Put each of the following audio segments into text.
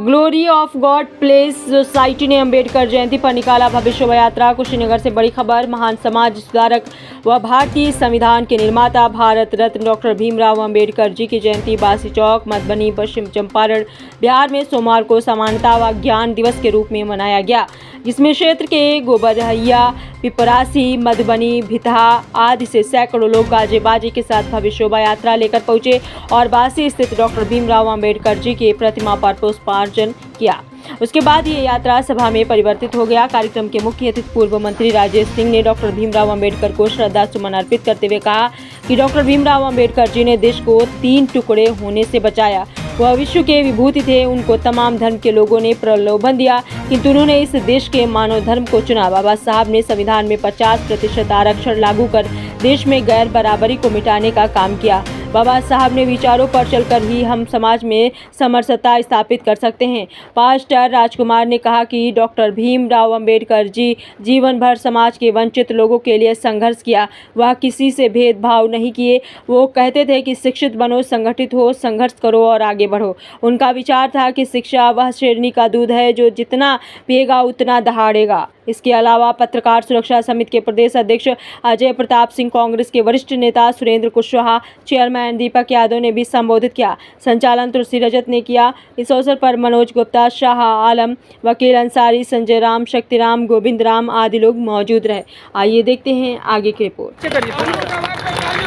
Glory of God place society ने अंबेडकर जयंती पर निकाला भव्य शोभा यात्रा। कुशीनगर से बड़ी खबर। महान समाज सुधारक व भारतीय संविधान के निर्माता भारत रत्न डॉक्टर भीमराव अंबेडकर जी की जयंती बासी चौक, मधुबनी, पश्चिम चंपारण, बिहार में सोमवार को समानता व ज्ञान दिवस के रूप में मनाया गया, जिसमें क्षेत्र के गोबरहैया, पिपरासी, मधुबनी, भितहा आदि से सैकड़ों लोग गाजे बाजे के साथ भव्य शोभा यात्रा लेकर पहुंचे और बासी स्थित डॉक्टर भीमराव अंबेडकर जी की प्रतिमा पर पुष्पार्चन किया। उसके बाद ये यात्रा सभा में परिवर्तित हो गया। कार्यक्रम के मुख्य अतिथि पूर्व मंत्री राजेश सिंह ने डॉक्टर भीमराव अंबेडकर को श्रद्धा सुमन अर्पित करते हुए कहा कि डॉक्टर भीमराव अंबेडकर जी ने देश को 3 टुकड़े होने से बचाया। वह विश्व के विभूति थे। उनको तमाम धर्म के लोगों ने प्रलोभन दिया, किंतु उन्होंने इस देश के मानव धर्म को चुना। बाबा साहब ने संविधान में 50% आरक्षण लागू कर देश में गैर बराबरी को मिटाने का काम किया। बाबा साहब ने विचारों पर चलकर ही हम समाज में समरसता स्थापित कर सकते हैं। पास्टर राजकुमार ने कहा कि डॉक्टर भीमराव अंबेडकर जी जीवन भर समाज के वंचित लोगों के लिए संघर्ष किया। वह किसी से भेदभाव नहीं किए। वो कहते थे कि शिक्षित बनो, संगठित हो, संघर्ष करो और आगे बढ़ो। उनका विचार था कि शिक्षा वह शेरनी का दूध है जो जितना पिएगा उतना दहाड़ेगा। इसके अलावा पत्रकार सुरक्षा समिति के प्रदेश अध्यक्ष अजय प्रताप सिंह, कांग्रेस के वरिष्ठ नेता सुरेंद्र कुशवाहा, चेयरमैन दीपक यादव ने भी संबोधित किया। संचालन तुलसी रजत ने किया। इस अवसर पर मनोज गुप्ता, शाह आलम, वकील अंसारी, संजय राम, शक्तिराम, गोविंद राम आदि लोग मौजूद रहे। आइए देखते हैं आगे की रिपोर्ट।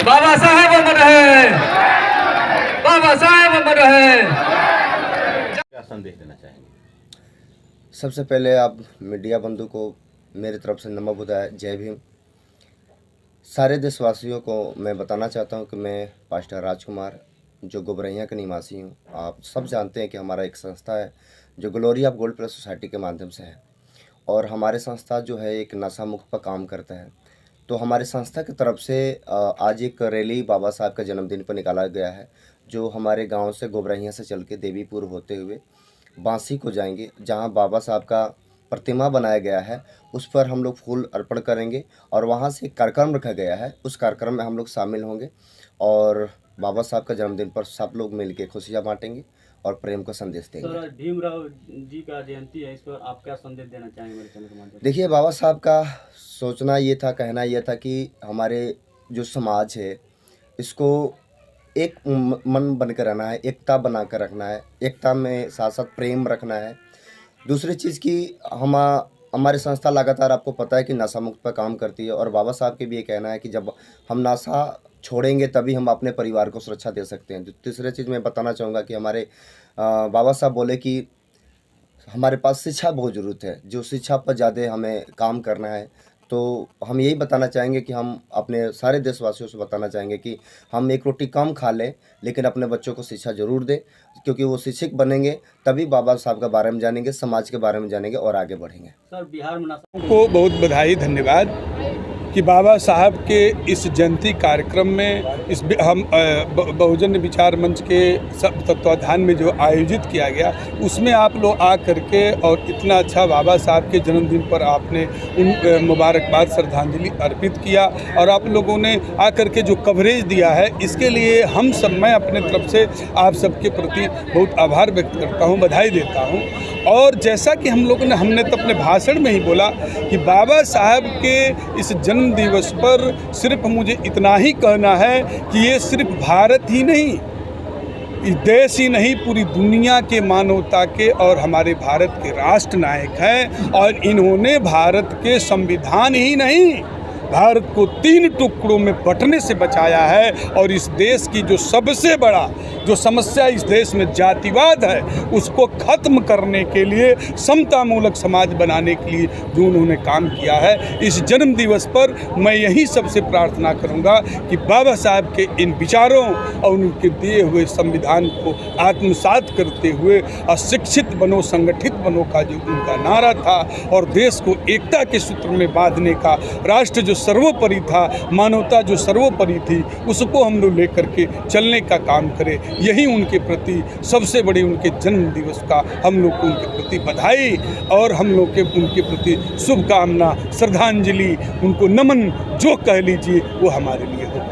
बाबा साहब अमर है, बाबा साहब अमर है। क्या संदेश देना चाहेंगे? सबसे पहले आप मीडिया बंधु को मेरी तरफ से नमो बुधाय, जय भीम। सारे देशवासियों को मैं बताना चाहता हूं कि मैं पास्टर राजकुमार जो गोबरैया के निवासी हूं। आप सब जानते हैं कि हमारा एक संस्था है जो glory of God place society के माध्यम से है, और हमारे संस्था जो है एक नशा मुक्त पर काम करता है। तो हमारी संस्था की तरफ से आज एक रैली बाबा साहब के जन्मदिन पर निकाला गया है, जो हमारे गाँव से गोबरैया से चल के देवीपुर होते हुए बासी को जाएंगे, जहां बाबा साहब का प्रतिमा बनाया गया है। उस पर हम लोग फूल अर्पण करेंगे और वहां से एक कार्यक्रम रखा गया है। उस कार्यक्रम में हम लोग शामिल होंगे और बाबा साहब का जन्मदिन पर सब लोग मिलकर खुशियां बांटेंगे और प्रेम का संदेश देंगे। सर, भीमराव जी का जयंती है, इस पर आप क्या संदेश देना चाहेंगे मेरे चैनल के माध्यम से? देखिए, बाबा साहब का सोचना ये था, कहना ये था कि हमारे जो समाज है इसको एक मन बनकर रहना है, एकता बना कर रखना है, एकता में साथ साथ प्रेम रखना है। दूसरी चीज़ की हमारी संस्था लगातार आपको पता है कि नशा मुक्त पर काम करती है, और बाबा साहब के भी ये कहना है कि जब हम नशा छोड़ेंगे तभी हम अपने परिवार को सुरक्षा दे सकते हैं। तीसरी चीज़ मैं बताना चाहूँगा कि हमारे बाबा साहब बोले कि हमारे पास शिक्षा बहुत ज़रूरत है, जो शिक्षा पर ज़्यादा हमें काम करना है। तो हम यही बताना चाहेंगे कि हम अपने सारे देशवासियों से बताना चाहेंगे कि हम एक रोटी कम खा लें, लेकिन अपने बच्चों को शिक्षा ज़रूर दें, क्योंकि वो शिक्षित बनेंगे तभी बाबा साहब के बारे में जानेंगे, समाज के बारे में जानेंगे और आगे बढ़ेंगे। सर, बिहार में को बहुत बधाई, धन्यवाद कि बाबा साहब के इस जयंती कार्यक्रम में इस हम बहुजन विचार मंच के सब तत्वाधान में जो आयोजित किया गया, उसमें आप लोग आ करके और इतना अच्छा बाबा साहब के जन्मदिन पर आपने उन मुबारकबाद श्रद्धांजलि अर्पित किया, और आप लोगों ने आ करके जो कवरेज दिया है, इसके लिए हम सब, मैं अपने तरफ से आप सबके प्रति बहुत आभार व्यक्त करता हूँ, बधाई देता हूँ। और जैसा कि हमने तो अपने भाषण में ही बोला कि बाबा साहब के इस जन्म दिवस पर सिर्फ मुझे इतना ही कहना है कि ये सिर्फ भारत ही नहीं, इस देश ही नहीं, पूरी दुनिया के मानवता के और हमारे भारत के राष्ट्र नायक हैं, और इन्होंने भारत के संविधान ही नहीं, भारत को 3 टुकड़ों में बंटने से बचाया है। और इस देश की जो सबसे बड़ा जो समस्या इस देश में जातिवाद है, उसको खत्म करने के लिए, समतामूलक समाज बनाने के लिए जो उन्होंने काम किया है, इस जन्म दिवस पर मैं यही सबसे प्रार्थना करूंगा कि बाबा साहब के इन विचारों और उनके दिए हुए संविधान को आत्मसात करते हुए अशिक्षित बनो, संगठित बनो का जो उनका नारा था, और देश को एकता के सूत्र में बांधने का, राष्ट्र जो सर्वोपरि था, मानवता जो सर्वोपरि थी, उसको हम लोग लेकर के चलने का काम करें। यही उनके प्रति सबसे बड़ी, उनके जन्म दिवस का हम लोग को उनके प्रति बधाई और हम लोग के उनके प्रति शुभकामना, श्रद्धांजलि, उनको नमन जो कह लीजिए वो हमारे लिए हो।